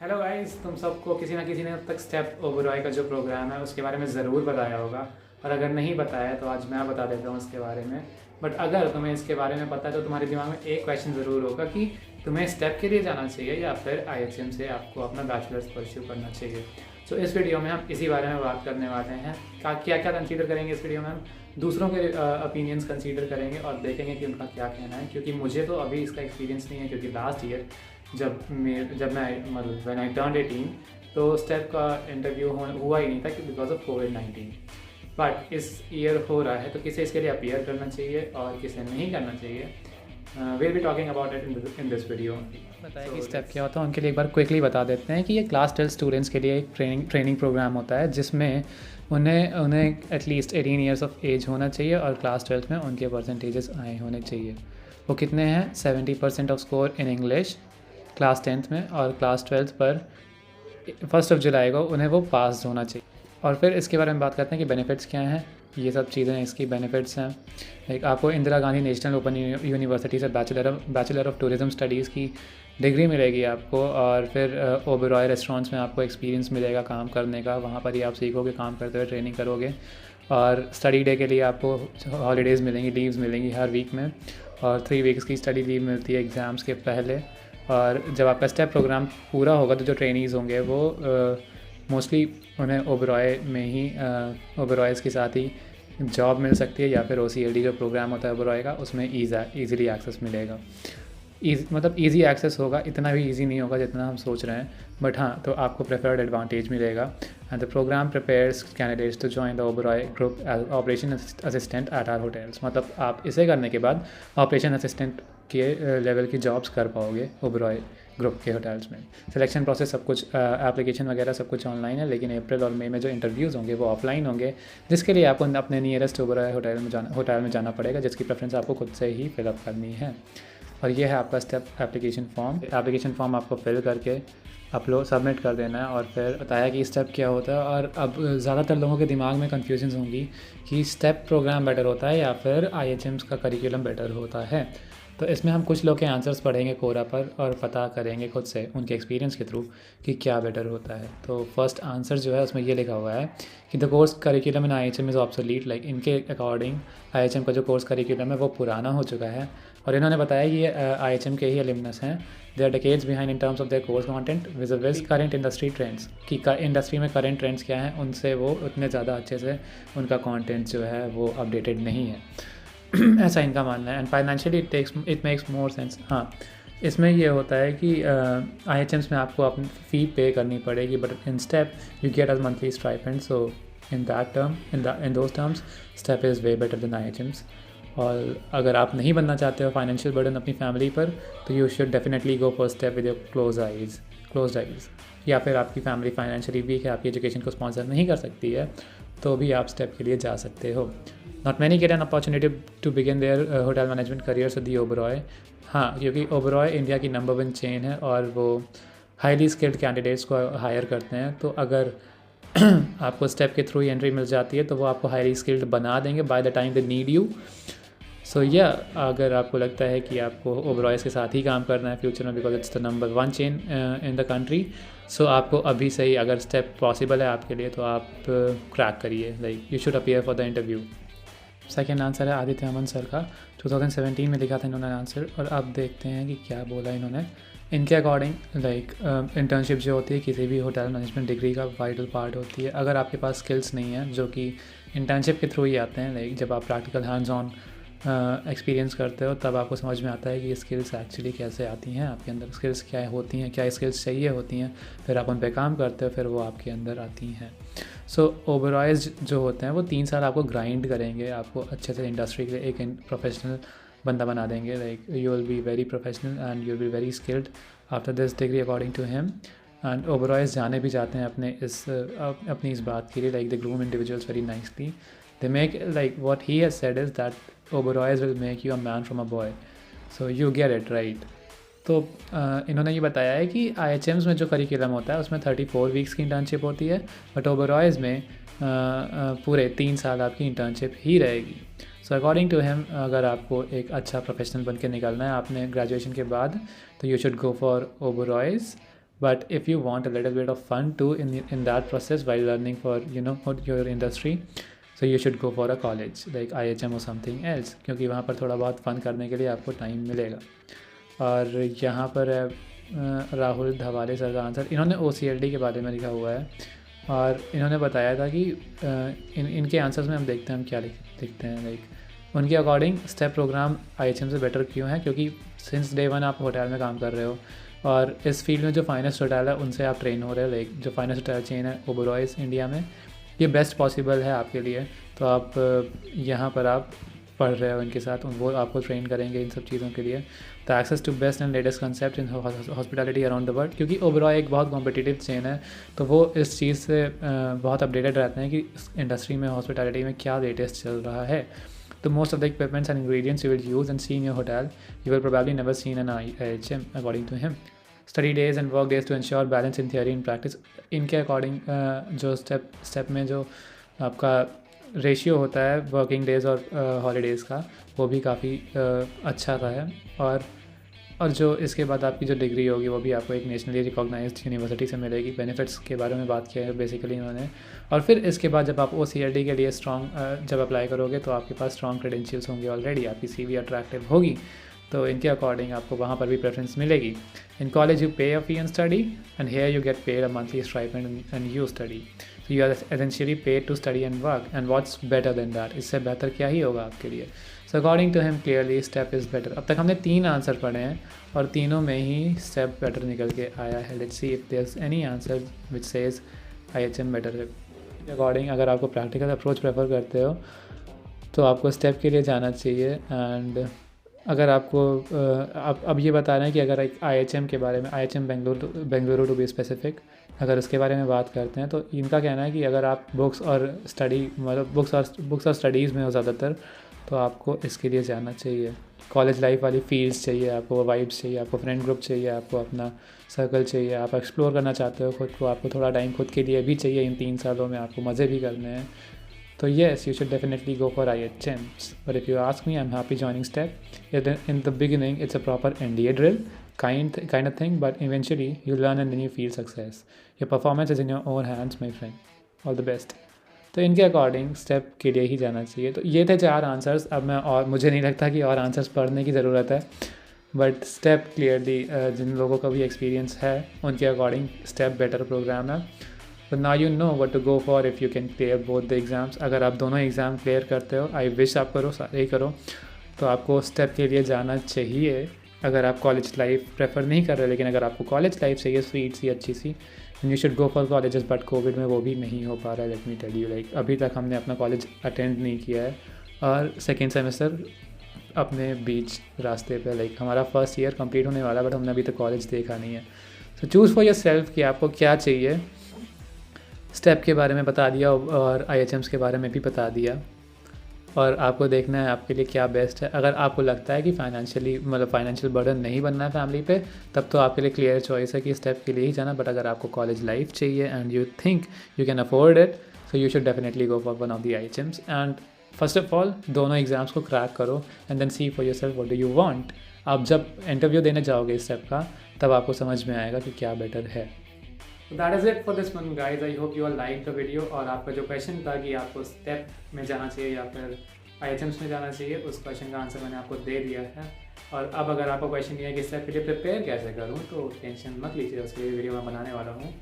Hello guys, तुम सबको किसी ना किसी ने अब तक स्टेप ओबरॉय का जो प्रोग्राम है उसके बारे में ज़रूर बताया होगा। और अगर नहीं बताया तो आज मैं बता देता हूँ उसके बारे में। बट अगर तुम्हें इसके बारे में पता है तो तुम्हारे दिमाग में एक क्वेश्चन ज़रूर होगा कि तुम्हें स्टेप के लिए जाना चाहिए या फिर आईएचएम से आपको अपना बैचलर्स परस्यू करना चाहिए। सो इस वीडियो में हम इसी बारे में बात करने वाले हैं। क्या क्या कंसीडर करेंगे इस वीडियो में हम दूसरों के ओपिनियंस कंसीडर करेंगे और देखेंगे कि उनका क्या कहना है, क्योंकि मुझे तो अभी इसका एक्सपीरियंस नहीं है, क्योंकि लास्ट ईयर जब मैं मतलब व्हेन आई टर्न 18 तो स्टेप का इंटरव्यू हुआ ही नहीं था बिकॉज ऑफ कोविड-19। बट इस ईयर हो रहा है तो किसे इसके लिए अपीयर करना चाहिए और किसे नहीं करना चाहिए, will be talking about it in this video. बताया कि स्टेप क्या होता है उनके लिए एक बार क्विकली बता देते हैं कि ये क्लास 12 स्टूडेंट्स के लिए एक ट्रेनिंग प्रोग्राम होता है जिसमें उन्हें उन्हें एटलीस्ट 18 ईयर्स ऑफ एज होना चाहिए और क्लास 12 में उनके परसेंटेजेस आए होने चाहिए। वो कितने हैं? 70% off score in English class 10th में, और क्लास 12th पर 1 जुलाई को उन्हें वो पास होना चाहिए। और फिर इसके बारे में बात करते हैं कि बेनिफिट्स क्या हैं। ये सब चीज़ें इसकी बेनिफिट्स हैं। लाइक आपको Indira Gandhi national open university से बैचलर ऑफ टूरिज़म स्टडीज़ की डिग्री मिलेगी आपको। और फिर ओबेरॉय रेस्टोरेंट्स में आपको एक्सपीरियंस मिलेगा काम करने का। वहाँ पर ही आप सीखोगे, काम करते हुए ट्रेनिंग करोगे। और स्टडी डे के लिए आपको हॉलीडेज़ मिलेंगी, लीव्स मिलेंगी हर वीक में। और 3 वीक्स की स्टडी लीव मिलती है एग्ज़ाम्स के पहले। और जब आपका स्टेप प्रोग्राम पूरा होगा तो जो ट्रेनीज़ होंगे वो मोस्टली उन्हें ओबेरॉय में ही ओबेरॉयज़ के साथ ही जॉब मिल सकती है, या फिर OCLD जो प्रोग्राम होता है ओबेरॉय का उसमें ईज़िली एक्सेस मिलेगा। मतलब ईज़ी एक्सेस होगा, इतना भी ईज़ी नहीं होगा जितना हम सोच रहे हैं, बट हाँ, तो आपको प्रेफर्ड एडवांटेज मिलेगा। And the program prepares candidates to join the Oberoi group as operation assistant at our hotels. मतलब आप इसे करने के बाद ऑपरेशन असिस्टेंट के लेवल की जॉब्स कर पाओगे ओबेरॉय ग्रुप के होटल्स में। सिलेक्शन प्रोसेस सब कुछ, एप्लीकेशन वगैरह सब कुछ ऑनलाइन है, लेकिन अप्रैल और मई में जो इंटरव्यूज़ होंगे वो ऑफलाइन होंगे, जिसके लिए आपको अपने नियरेस्ट ओबेरॉय होटल में जाना पड़ेगा, जिसकी प्रेफरेंस आपको खुद से ही फिलअप करनी है। और ये है आपका स्टेप एप्लीकेशन फॉर्म आपको फिल करके अपलोड सबमिट कर देना है। और फिर बताया कि स्टेप क्या होता है। और अब ज़्यादातर लोगों के दिमाग में कन्फ्यूजन्स होंगी कि स्टेप प्रोग्राम बेटर होता है या फिर IHMs का करिकुलम बेटर होता है। तो इसमें हम कुछ लोग के आंसर्स पढ़ेंगे कोरा पर और पता करेंगे खुद से उनके एक्सपीरियंस के थ्रू कि क्या बेटर होता है। तो फर्स्ट आंसर जो है उसमें ये लिखा हुआ है कि the course curriculum in IHM is obsolete. Like इनके अकॉर्डिंग IHM का जो कोर्स करिकुलम है वो पुराना हो चुका है। और इन्होंने बताया कि ये IHM के ही एलिमनस हैं। They are decades behind in terms of their course content with current industry trends, कि इंडस्ट्री में करेंट ट्रेंड्स क्या हैं उनसे वो उतने ज़्यादा अच्छे से उनका कंटेंट जो है वो अपडेटेड नहीं है। ऐसा इनका मानना है। And financially it makes more sense. हाँ, इसमें ये होता है कि IHMs में आपको अपनी फ़ी पे करनी पड़ेगी, but in STEP you get as monthly stipend. So in that term in those terms STEP is way better than IHMs। और अगर आप नहीं बनना चाहते हो फाइनेंशियल बर्डन अपनी फैमिली पर, तो you should definitely go for step with your close eyes. या फिर आपकी फैमिली फाइनेंशियली वीक है, आपकी एजुकेशन को स्पॉन्सर नहीं कर सकती है, तो भी आप स्टेप के लिए जा सकते हो। Not many get an opportunity to begin their hotel management careers with the Oberoi. हाँ, क्योंकि ओबेरॉय इंडिया की नंबर 1 चेन है और वो हाईली स्किल्ड कैंडिडेट्स को हायर करते हैं। तो अगर आपको स्टेप के थ्रू ही एंट्री मिल जाती है तो वो आपको हाईली स्किल्ड बना देंगे by the time they need you. So या अगर आपको लगता है कि आपको ओबेरॉयज़ के साथ ही काम करना है फ्यूचर में, because it's the number 1 chain in the country, so आपको अभी से ही, अगर स्टेप पॉसिबल है आपके लिए, तो आप क्रैक करिए। Like you should appear for the interview. Second answer है आदित्य अमन सर का। 2017 में लिखा था इन्होंने आंसर, और अब देखते हैं कि क्या बोला इन्होंने। इनके अकॉर्डिंग लाइक इंटर्नशिप जो होती है किसी भी होटल मैनेजमेंट डिग्री का वाइटल पार्ट होती है। अगर आपके पास स्किल्स नहीं है, जो कि इंटर्नशिप के थ्रू ही आते हैं, लाइक जब आप प्रैक्टिकल हैंड्स ऑन एक्सपीरियंस करते हो तब आपको समझ में आता है कि ये स्किल्स एक्चुअली कैसे आती हैं, आपके अंदर स्किल्स क्या होती हैं, क्या स्किल्स चाहिए होती हैं, फिर आप उन पर काम करते हो, फिर वो आपके अंदर आती हैं। सो ओबेरॉयज़ जो होते हैं वो 3 साल आपको ग्राइंड करेंगे, आपको अच्छे से इंडस्ट्री के लिए एक प्रोफेशनल बंदा बना देंगे। Like you will be very professional and you will be very skilled after this degree according to him. And Oberoi's जाने भी जाते हैं अपनी इस बात के लिए, like they groom individuals very nicely. They make, like what he has said is that Oberoi's will make you a man from a boy. So you get it right. तो इन्होंने ये बताया है कि IHMs में जो करिकुलम होता है उसमें 34 वीक्स की इंटर्नशिप होती है, बट ओबेरॉयज़ में पूरे 3 साल आपकी इंटर्नशिप ही रहेगी। सो अकॉर्डिंग टू हिम, अगर आपको एक अच्छा प्रोफेशनल बन के निकलना है आपने ग्रेजुएशन के बाद, तो you should go for Oberoi's. But if you want a little bit of fun too in that process while learning for your industry, so you should go for a college like IHM or something else, क्योंकि वहाँ पर थोड़ा बहुत fun करने के लिए आपको time मिलेगा। और यहाँ पर है राहुल धवाले सर का आंसर। इन्होंने OCLD के बारे में लिखा हुआ है और इन्होंने बताया था कि इनके आंसर्स में हम देखते हैं हम क्या लिखते हैं। लाइक उनके अकॉर्डिंग स्टेप प्रोग्राम IHM से बेटर क्यों है, क्योंकि सिंस डे 1 आप होटल में काम कर रहे हो और इस फील्ड में जो फाइनेस्ट होटल है उनसे आप ट्रेन हो रहे हो। लाइक जो फाइनेस्ट होटल चेन है ओबरॉयज़ इंडिया में, ये बेस्ट पॉसिबल है आपके लिए। तो आप यहाँ पर आप पढ़ रहे हो इनके साथ, वो आपको ट्रेन करेंगे इन सब चीज़ों के लिए। The access to best and latest concept in hospitality around the world, क्योंकि ओबरॉय एक बहुत कॉम्पिटिटिव चेन है, तो वो इस चीज़ से बहुत अपडेटेड रहते हैं कि इंडस्ट्री में हॉस्पिटैलिटी में क्या लेटेस्ट चल रहा है। तो most of the equipments and ingredients you will use and see in your hotel you will probably never seen an IHM according to him. Study days and work days to ensure balance in theory in practice. इनके according जो STEP में जो आपका ratio होता है working days और holidays का, वो भी काफ़ी अच्छा रहा है। और जो इसके बाद आपकी जो डिग्री होगी वो भी आपको एक नेशनली रिकॉग्नाइज्ड यूनिवर्सिटी से मिलेगी। बेनिफिट्स के बारे में बात किया है बेसिकली इन्होंने। और फिर इसके बाद जब आप OCLD के लिए जब अप्लाई करोगे तो आपके पास स्ट्रॉन्ग क्रेडेंशियल्स होंगे ऑलरेडी, आपकी CV अट्रैक्टिव होगी, तो इनके अकॉर्डिंग आपको वहाँ पर भी प्रेफरेंस मिलेगी। इन college you pay a fee and study and here you get paid a monthly stipend and you study, so you are essentially paid to study and work and what's better than that. इससे बेहतर क्या ही होगा आपके लिए। So according to him clearly step is better. अब तक हमने 3 आंसर पढ़े हैं और तीनों में ही स्टेप बेटर निकल के आया है। Let's see if there is any answer which says IHM better. According अगर आपको प्रैक्टिकल अप्रोच प्रेफर करते हो तो आपको स्टेप के लिए जाना चाहिए। एंड अगर आपको अब ये बता रहे हैं कि अगर एक IHM के बारे में, IHM Bengaluru to be specific, अगर उसके बारे में बात करते हैं तो इनका कहना है कि अगर आप बुक्स और स्टडीज़ में हो ज़्यादातर, तो आपको इसके लिए जाना चाहिए। कॉलेज लाइफ वाली फील्ड्स चाहिए आपको, वाइब्स चाहिए आपको, फ्रेंड ग्रुप चाहिए आपको, अपना सर्कल चाहिए, आप एक्सप्लोर करना चाहते हो खुद को, आपको थोड़ा टाइम खुद के लिए भी चाहिए। इन 3 सालों में आपको मज़े भी करने हैं, तो yes, you should definitely go for IHMs. But if you ask me, I'm happy joining STEP. In the beginning, it's a proper NDA drill kind of thing, but eventually you learn and then you feel success. Your performance is in your own hands, my friend. All the best. तो इनके according step के लिए ही जाना चाहिए। तो ये थे 4 answers. अब मुझे नहीं लगता कि और आंसर्स पढ़ने की ज़रूरत है, बट स्टेप क्लियरली जिन लोगों का भी एक्सपीरियंस है उनके अकॉर्डिंग स्टेप बेटर प्रोग्राम है। तो now you know what to go for if you can clear both the exams. अगर आप दोनों एग्ज़ाम क्लियर करते हो, आई विश आप करो, सारे ही करो, तो आपको स्टेप के लिए जाना चाहिए। अगर आप कॉलेज लाइफ प्रेफर नहीं कर रहे, लेकिन अगर आपको कॉलेज लाइफ चाहिए स्वीट सी अच्छी सी, you should go for colleges. But covid में वो भी नहीं हो पा रहा है। Let me tell you, like अभी तक हमने अपना कॉलेज अटेंड नहीं किया है और 2nd सेमेस्टर अपने बीच रास्ते पे, लाइक हमारा फर्स्ट ईयर कंप्लीट होने वाला, बट हमने अभी तक कॉलेज देखा नहीं है। सो चूज़ फॉर योर सेल्फ कि आपको क्या चाहिए। स्टेप के बारे में बता दिया और IHMs के बारे में भी बता दिया, और आपको देखना है आपके लिए क्या बेस्ट है। अगर आपको लगता है कि फाइनेंशियल बर्डन नहीं बनना है फैमिली पे, तब तो आपके लिए क्लियर चॉइस है कि स्टेप के लिए ही जाना। बट अगर आपको कॉलेज लाइफ चाहिए and you think you can afford it, so you should definitely go for one of the IHMs। And first of all दोनों एग्ज़ाम्स को क्रैक करो and then see for yourself what do you want. आप जब interview देने जाओगे इस step का, तब आपको समझ में आएगा कि क्या बेटर है। So that is it for this one guys. I hope you all liked the video। और आपका जो क्वेश्चन था कि आपको स्टेप में जाना चाहिए या फिर IHMs में जाना चाहिए, उस क्वेश्चन का आंसर मैंने आपको दे दिया है। और अब अगर आपको क्वेश्चन ये है कि स्टेप के लिए प्रिपेयर कैसे करूँ, तो टेंशन मत लीजिए, उसके लिए वीडियो मैं बनाने वाला हूँ।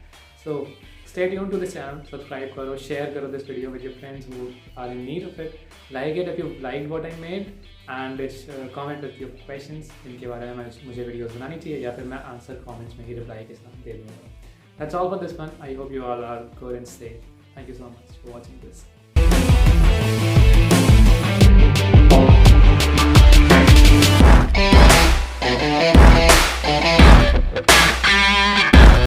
So stay tuned to this channel, subscribe करो, शेयर करो this video with your friends who are in need of it. Like it if you like what I made and its comment with your questions, जिनके बारे में मुझे videos बनानी चाहिए, या फिर मैं आंसर कमेंट्स में ही रिप्लाई के साथ दे दूँगा। That's all for this one. I hope you all are good and safe. Thank you so much for watching this.